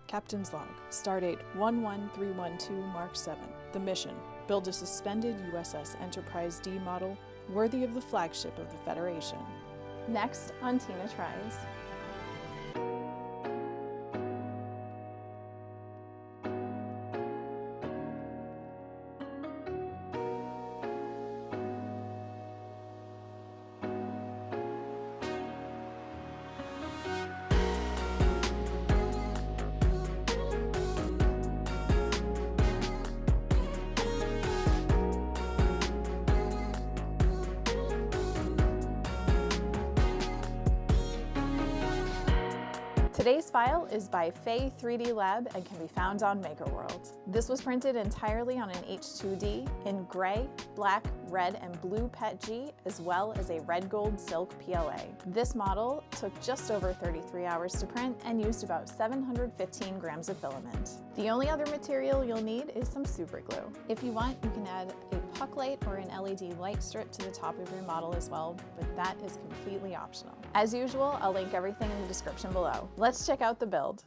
Captain's log, stardate 11312 Mark 7. The mission: build a suspended USS Enterprise-D model worthy of the flagship of the Federation. Next on Tina Tries. Today's file is by Faye 3D Lab and can be found on MakerWorld. This was printed entirely on an H2D in gray, black, red, and blue PETG, as well as a red gold silk PLA. This model took just over 33 hours to print and used about 715 grams of filament. The only other material you'll need is some super glue. If you want, you can add a puck light or an LED light strip to the top of your model as well, but that is completely optional. As usual, I'll link everything in the description below. Let's check out the build.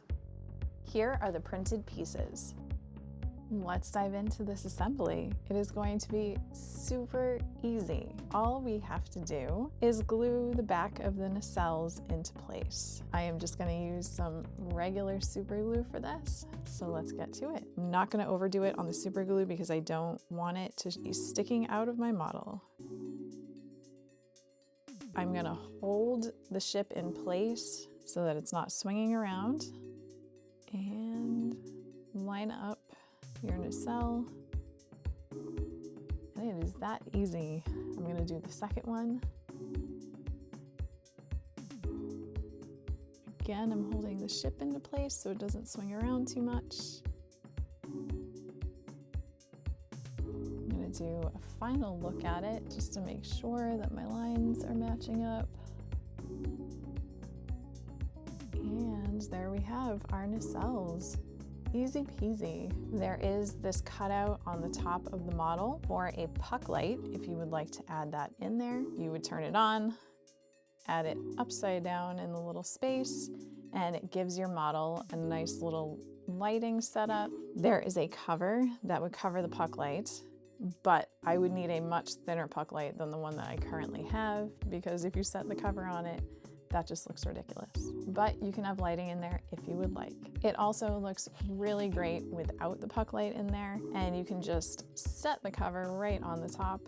Here are the printed pieces. Let's dive into this assembly. It is going to be super easy. All we have to do is glue the back of the nacelles into place. I am just going to use some regular super glue for this, so let's get to it. I'm not going to overdo it on the super glue because I don't want it to be sticking out of my model. I'm going to hold the ship in place so that it's not swinging around, and line up your nacelle, and it is that easy. I'm going to do the second one. Again, I'm holding the ship into place so it doesn't swing around too much. I'm going to do a final look at it just to make sure that my lines are matching up. And there we have our nacelles. Easy peasy. There is this cutout on the top of the model for a puck light. If you would like to add that in there, you would turn it on, add it upside down in the little space, and it gives your model a nice little lighting setup. There is a cover that would cover the puck light, but I would need a much thinner puck light than the one that I currently have, because if you set the cover on it, that just looks ridiculous. But you can have lighting in there if you would like. It also looks really great without the puck light in there, and you can just set the cover right on the top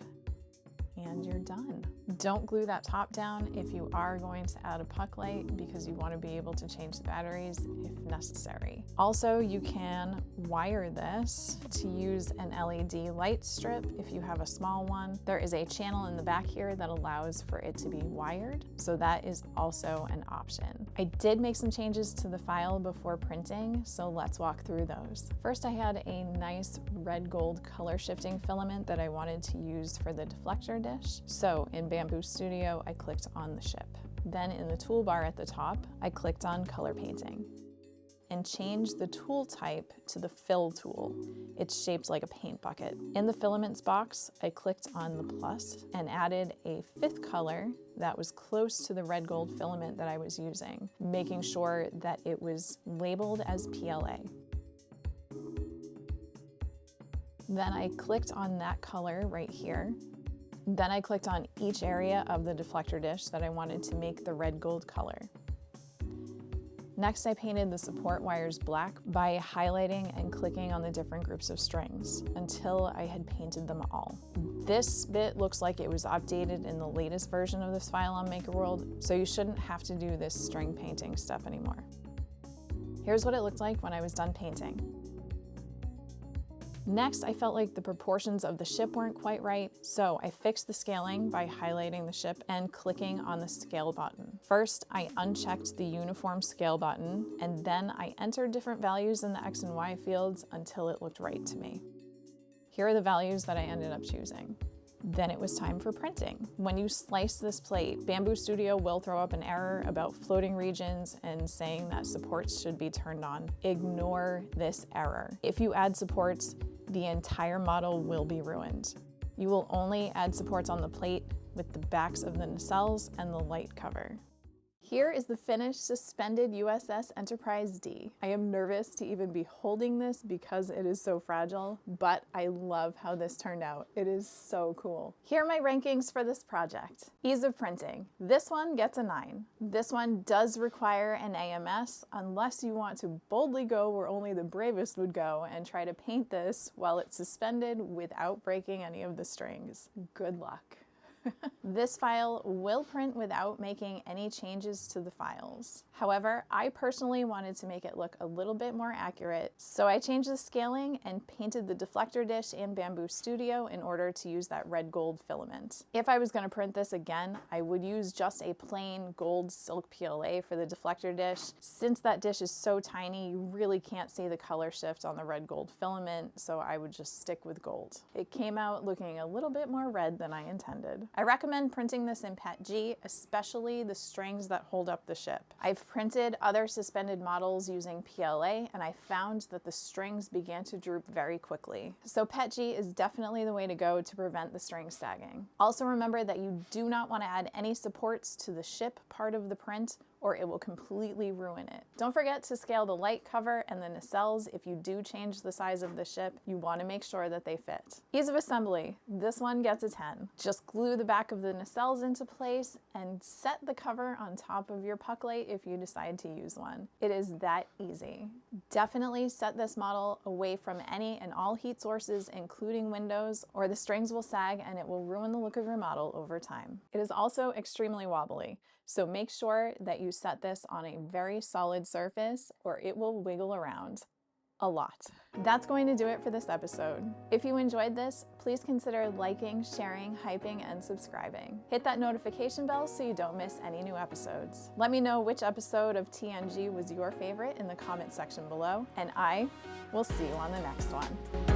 and you're done. Don't glue that top down if you are going to add a puck light, because you want to be able to change the batteries if necessary. Also, you can wire this to use an LED light strip if you have a small one. There is a channel in the back here that allows for it to be wired, so that is also an option. I did make some changes to the file before printing, so let's walk through those. First, I had a nice red gold color shifting filament that I wanted to use for the deflector dish. So in Bambu Studio, I clicked on the ship. Then in the toolbar at the top, I clicked on color painting and changed the tool type to the fill tool. It's shaped like a paint bucket. In the filaments box, I clicked on the plus and added a fifth color that was close to the red gold filament that I was using, making sure that it was labeled as PLA. Then I clicked on that color right here. Then I clicked on each area of the deflector dish that I wanted to make the red gold color. Next, I painted the support wires black by highlighting and clicking on the different groups of strings until I had painted them all. This bit looks like it was updated in the latest version of this file on MakerWorld, so you shouldn't have to do this string painting step anymore. Here's what it looked like when I was done painting. Next, I felt like the proportions of the ship weren't quite right, so I fixed the scaling by highlighting the ship and clicking on the scale button. First, I unchecked the uniform scale button, and then I entered different values in the X and Y fields until it looked right to me. Here are the values that I ended up choosing. Then it was time for printing. When you slice this plate, Bambu Studio will throw up an error about floating regions and saying that supports should be turned on. Ignore this error. If you add supports, the entire model will be ruined. You will only add supports on the plate with the backs of the nacelles and the light cover. Here is the finished suspended USS Enterprise-D. I am nervous to even be holding this because it is so fragile, but I love how this turned out. It is so cool. Here are my rankings for this project. Ease of printing. This one gets a 9. This one does require an AMS unless you want to boldly go where only the bravest would go and try to paint this while it's suspended without breaking any of the strings. Good luck. This file will print without making any changes to the files. However, I personally wanted to make it look a little bit more accurate, so I changed the scaling and painted the deflector dish in Bambu Studio in order to use that red gold filament. If I was going to print this again, I would use just a plain gold silk PLA for the deflector dish. Since that dish is so tiny, you really can't see the color shift on the red gold filament, so I would just stick with gold. It came out looking a little bit more red than I intended. I recommend printing this in PETG, especially the strings that hold up the ship. I've printed other suspended models using PLA, and I found that the strings began to droop very quickly. So PETG is definitely the way to go to prevent the string sagging. Also remember that you do not want to add any supports to the ship part of the print, or it will completely ruin it. Don't forget to scale the light cover and the nacelles. If you do change the size of the ship, you want to make sure that they fit. Ease of assembly. This one gets a 10. Just glue the back of the nacelles into place and set the cover on top of your puck light if you decide to use one. It is that easy. Definitely set this model away from any and all heat sources, including windows, or the strings will sag and it will ruin the look of your model over time. It is also extremely wobbly, so make sure that you set this on a very solid surface or it will wiggle around a lot. That's going to do it for this episode. If you enjoyed this, please consider liking, sharing, hyping, and subscribing. Hit that notification bell so you don't miss any new episodes. Let me know which episode of TNG was your favorite in the comment section below, and I will see you on the next one.